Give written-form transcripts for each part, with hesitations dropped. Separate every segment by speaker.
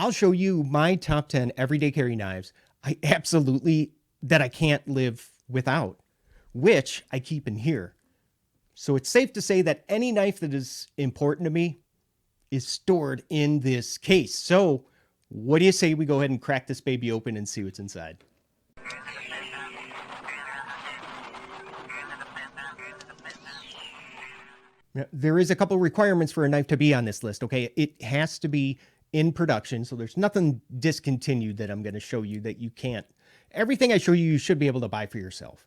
Speaker 1: I'll show you my top 10 everyday carry knives that I can't live without, which I keep in here. So it's safe to say that any knife that is important to me is stored in this case. So what do you say we go ahead and crack this baby open and see what's inside? There is a couple requirements for a knife to be on this list, okay? It has to be in production, so there's nothing discontinued that I'm going to show you that you can't. Everything I show you, you should be able to buy for yourself.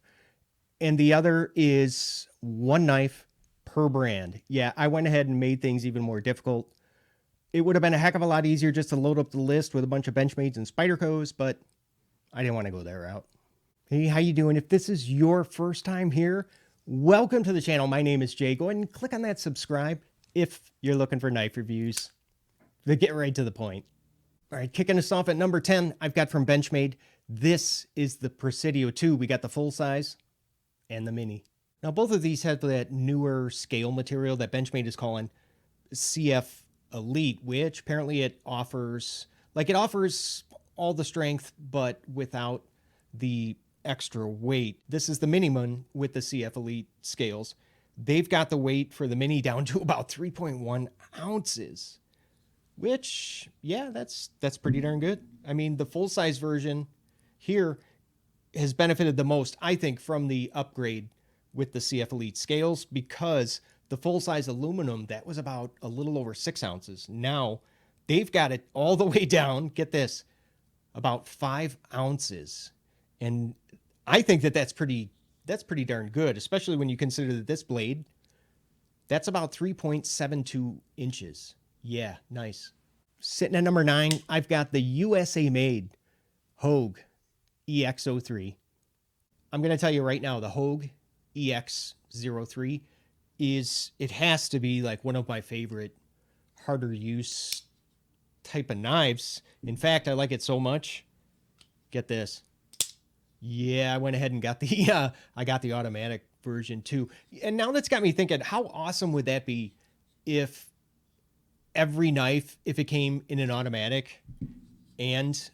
Speaker 1: And the other is one knife per brand. Yeah, I went ahead and made things even more difficult. It would have been a heck of a lot easier just to load up the list with a bunch of Benchmades and Spydercos, but I didn't want to go that route. Hey, how you doing? If this is your first time here, welcome to the channel. My name is Jay. Go ahead and click on that subscribe if you're looking for knife reviews. They get right to the point. All right, kicking us off at number 10, I've got from Benchmade. This is the Presidio 2. We got the full size and the mini. Now, both of these have that newer scale material that Benchmade is calling CF Elite, which apparently it offers all the strength, but without the extra weight. This is the mini one with the CF Elite scales. They've got the weight for the mini down to about 3.1 ounces, which, yeah, that's pretty darn good. I mean, the full-size version here has benefited the most, I think, from the upgrade with the CF Elite scales, because the full-size aluminum, that was about a little over 6 ounces. Now, they've got it all the way down, get this, about 5 ounces. And I think that's pretty darn good, especially when you consider that this blade, that's about 3.72 inches. Yeah, nice. Sitting at number 9, I've got the USA-made Hogue EX03. I'm going to tell you right now, the Hogue EX03 it has to be like one of my favorite harder use type of knives. In fact, I like it so much. Get this. Yeah, I went ahead and got the automatic version too. And now that's got me thinking, how awesome would that be if every knife, if it came in an automatic and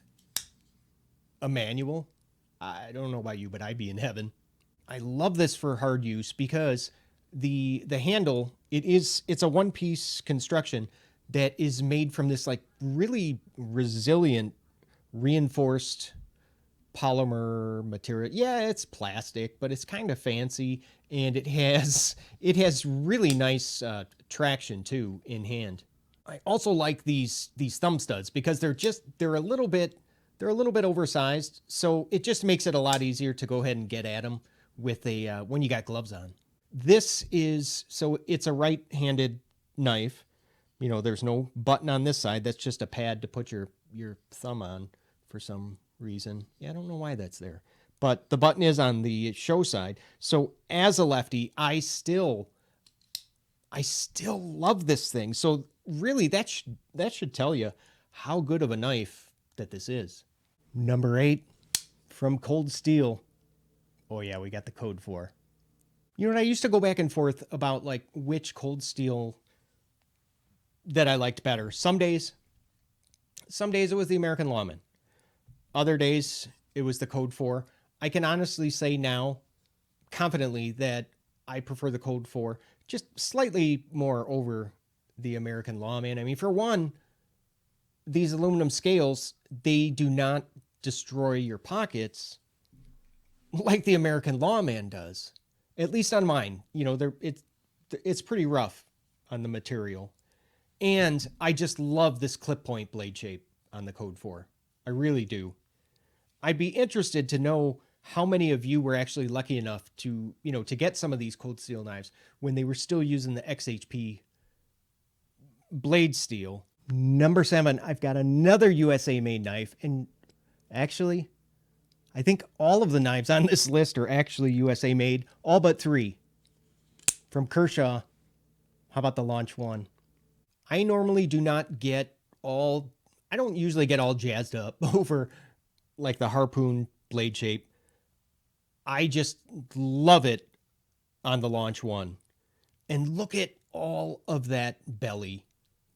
Speaker 1: a manual? I don't know about you, but I'd be in heaven. I love this for hard use because the handle, it's a one-piece construction that is made from this like really resilient reinforced polymer material. Yeah, it's plastic, but it's kind of fancy, and it has really nice traction too in hand. I also like these thumb studs because they're a little bit oversized, so it just makes it a lot easier to go ahead and get at them with when you got gloves on. It's a right-handed knife. You know, there's no button on this side. That's just a pad to put your thumb on for some reason. Yeah, I don't know why that's there. But the button is on the show side. So as a lefty, I still love this thing. So really, that should tell you how good of a knife that this is. Number 8, from Cold Steel. Oh yeah, we got the code for. You know what, I used to go back and forth about like which Cold Steel that I liked better. Some days it was the American Lawman. Other days it was the Code 4. I can honestly say now confidently that I prefer the Code 4 just slightly more over the American Lawman. I mean, for one, these aluminum scales, they do not destroy your pockets like the American Lawman does. At least on mine. You know, it's pretty rough on the material. And I just love this clip point blade shape on the Code 4. I really do. I'd be interested to know how many of you were actually lucky enough to get some of these Cold Steel knives when they were still using the XHP blade steel. Number 7, I've got another USA-made knife. And actually, I think all of the knives on this list are actually USA-made, all but 3. From Kershaw, how about the Launch 1? I normally do not get I don't usually get all jazzed up over like the harpoon blade shape. I just love it on the Launch 1. And look at all of that belly.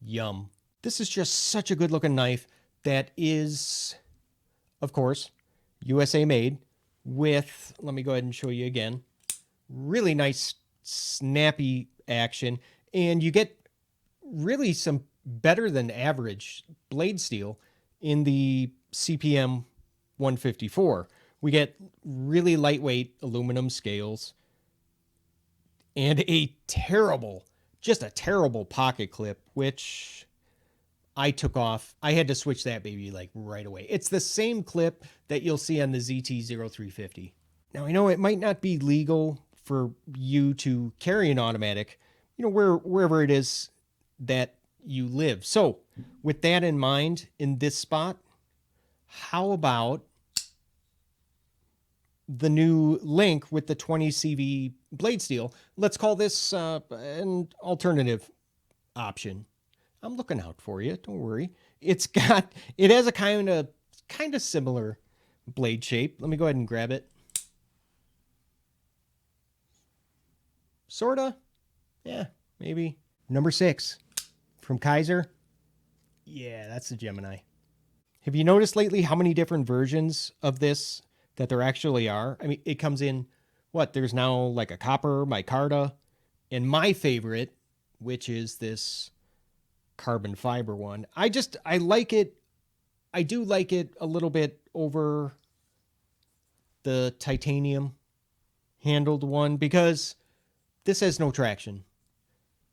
Speaker 1: Yum. This is just such a good looking knife. that is, of course, USA made with, let me go ahead and show you again, really nice snappy action. And you get really some better than average blade steel in the CPM 154. We get really lightweight aluminum scales and just a terrible pocket clip, which I took off. I had to switch that baby like right away. It's the same clip that you'll see on the ZT0350. Now, I know it might not be legal for you to carry an automatic, wherever it is that you live. So with that in mind, in this spot, how about the new link with the 20 CV blade steel? Let's call this an alternative option. I'm looking out for you. Don't worry. It has a kind of similar blade shape. Let me go ahead and grab it. Sorta. Yeah, maybe. Number 6 from Kizer. Yeah, that's the Gemini. Have you noticed lately how many different versions of this that there actually are? I mean, it comes in, there's now like a copper, micarta, and my favorite, which is this carbon fiber one. I like it. I do like it a little bit over the titanium handled one because this has no traction.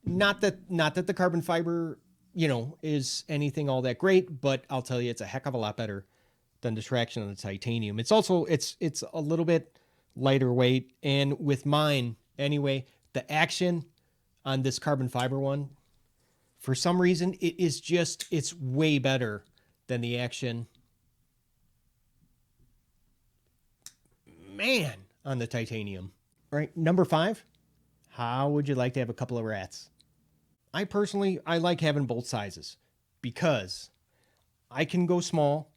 Speaker 1: Not that the carbon fiber, is anything all that great, but I'll tell you, it's a heck of a lot better than the traction on the titanium. It's also, it's a little bit lighter weight. And with mine anyway, the action on this carbon fiber one, for some reason, it's way better than the action, on the titanium. All right, number 5. How would you like to have a couple of rats? I personally like having both sizes because I can go small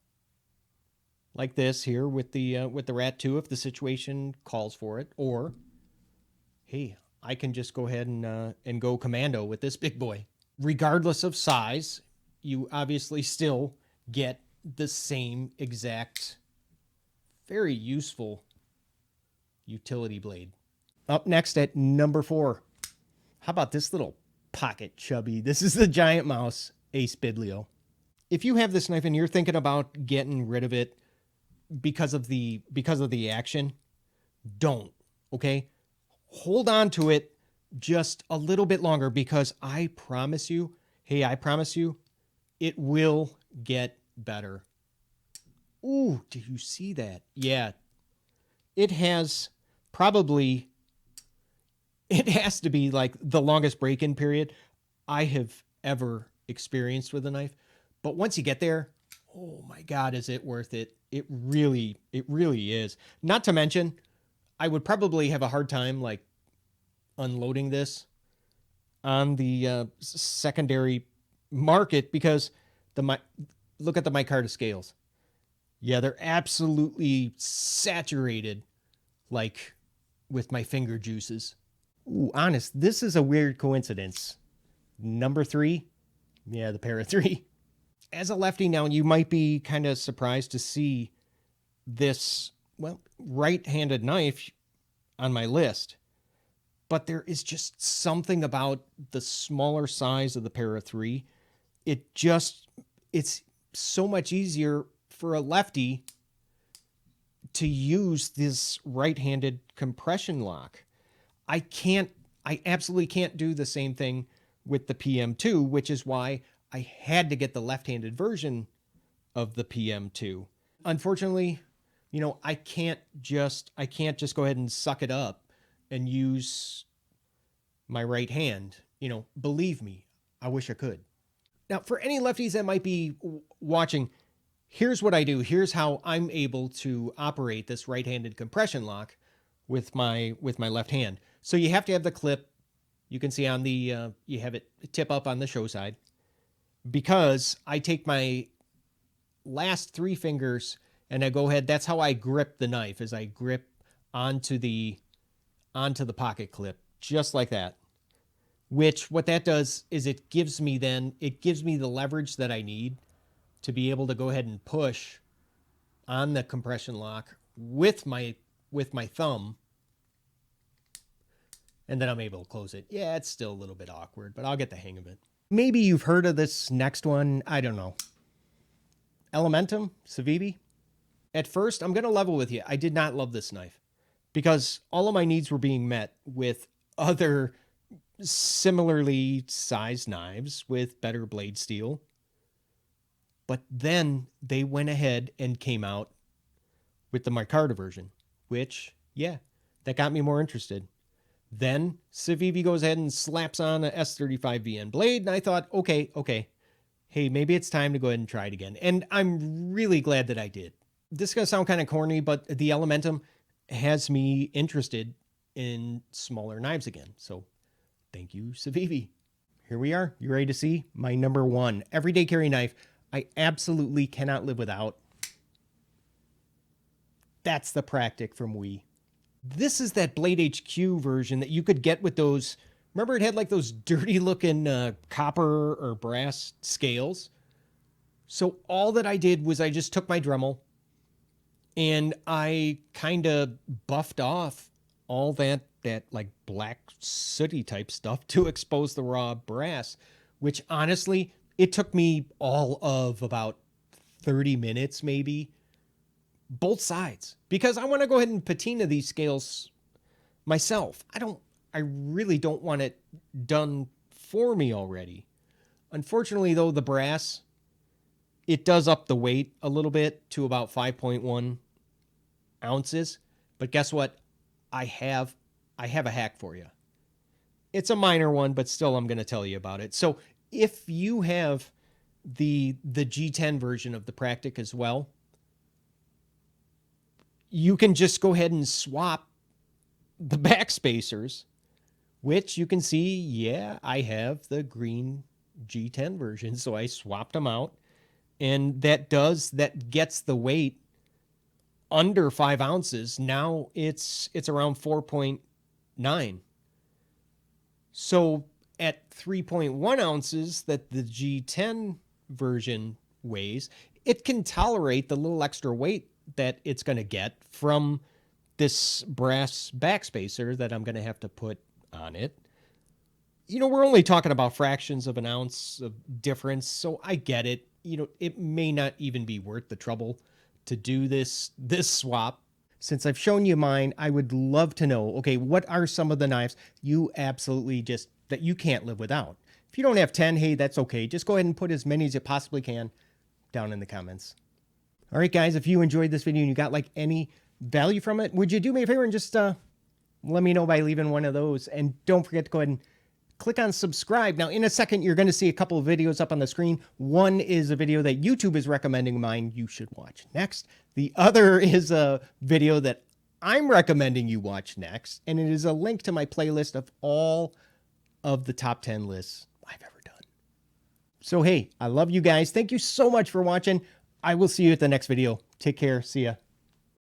Speaker 1: like this here with the Rat 2 if the situation calls for it, or hey, I can just go ahead and go commando with this big boy. Regardless of size, you obviously still get the same exact, very useful utility blade. Up next at number 4. How about this little pocket chubby? This is the Giant Mouse Ace Bidleo. If you have this knife and you're thinking about getting rid of it because of the action, don't, okay? Hold on to it just a little bit longer because I promise you, it will get better. Ooh, do you see that? Yeah. It has to be like the longest break-in period I have ever experienced with a knife. But once you get there, oh my God, is it worth it? It really is. Not to mention, I would probably have a hard time like unloading this on the secondary market because look at the micarta scales. Yeah, they're absolutely saturated, like with my finger juices. Ooh, honest, this is a weird coincidence. Number 3, yeah, the Para 3. As a lefty now, you might be kind of surprised to see this, right-handed knife on my list. But there is just something about the smaller size of the Para 3. It's so much easier for a lefty to use this right-handed compression lock. I absolutely can't do the same thing with the PM2, which is why I had to get the left-handed version of the PM2. Unfortunately, I can't just go ahead and suck it up and use my right hand. Believe me, I wish I could. Now, for any lefties that might be watching, here's what I do. Here's how I'm able to operate this right-handed compression lock with my left hand. So you have to have the clip. You can see on the, you have it tip up on the show side. Because I take my last 3 fingers and I go ahead, that's how I grip the knife, is I grip onto the pocket clip, just like that. Which, what that does is it gives me the leverage that I need to be able to go ahead and push on the compression lock with my thumb, and then I'm able to close it. Yeah, it's still a little bit awkward, but I'll get the hang of it. Maybe you've heard of this next one. I don't know. Elementum Cevibe. At first, I'm going to level with you. I did not love this knife because all of my needs were being met with other similarly sized knives with better blade steel. But then they went ahead and came out with the micarta version, which, yeah, that got me more interested. Then Cevibe goes ahead and slaps on a S35 VN blade, and I thought, okay, hey, maybe it's time to go ahead and try it again. And I'm really glad that I did. This is going to sound kind of corny, but the Elementum has me interested in smaller knives again. So thank you, Cevibe. Here we are. You ready to see my number one everyday carry knife I absolutely cannot live without? That's the Practic from WE. This is that Blade HQ version that you could get with those. Remember, it had like those dirty looking copper or brass scales. So all that I did was I just took my Dremel and I kind of buffed off all that like black sooty type stuff to expose the raw brass, which honestly, it took me all of about 30 minutes maybe, both sides, because I want to go ahead and patina these scales myself. I really don't want it done for me already. Unfortunately though, the brass, it does up the weight a little bit to about 5.1 ounces. But guess what? I have a hack for you. It's a minor one, but still I'm going to tell you about it. So if you have the G10 version of the Practic as well, you can just go ahead and swap the back spacers, which you can see, yeah, I have the green G10 version. So I swapped them out, and that gets the weight under 5 ounces. Now it's around 4.9. So at 3.1 ounces that the G10 version weighs, it can tolerate the little extra weight that it's going to get from this brass backspacer that I'm going to have to put on it. You know, we're only talking about fractions of an ounce of difference, so I get it. You know, it may not even be worth the trouble to do this swap. Since I've shown you mine, I would love to know, okay, what are some of the knives you absolutely just, that you can't live without? If you don't have 10, hey, that's okay. Just go ahead and put as many as you possibly can down in the comments. All right, guys, if you enjoyed this video and you got like any value from it, would you do me a favor and just let me know by leaving one of those? And don't forget to go ahead and click on subscribe. Now, in a second, you're going to see a couple of videos up on the screen. One is a video that YouTube is recommending mine you should watch next. The other is a video that I'm recommending you watch next, and it is a link to my playlist of all of the top 10 lists I've ever done. So, hey, I love you guys. Thank you so much for watching. I will see you at the next video. Take care. See ya.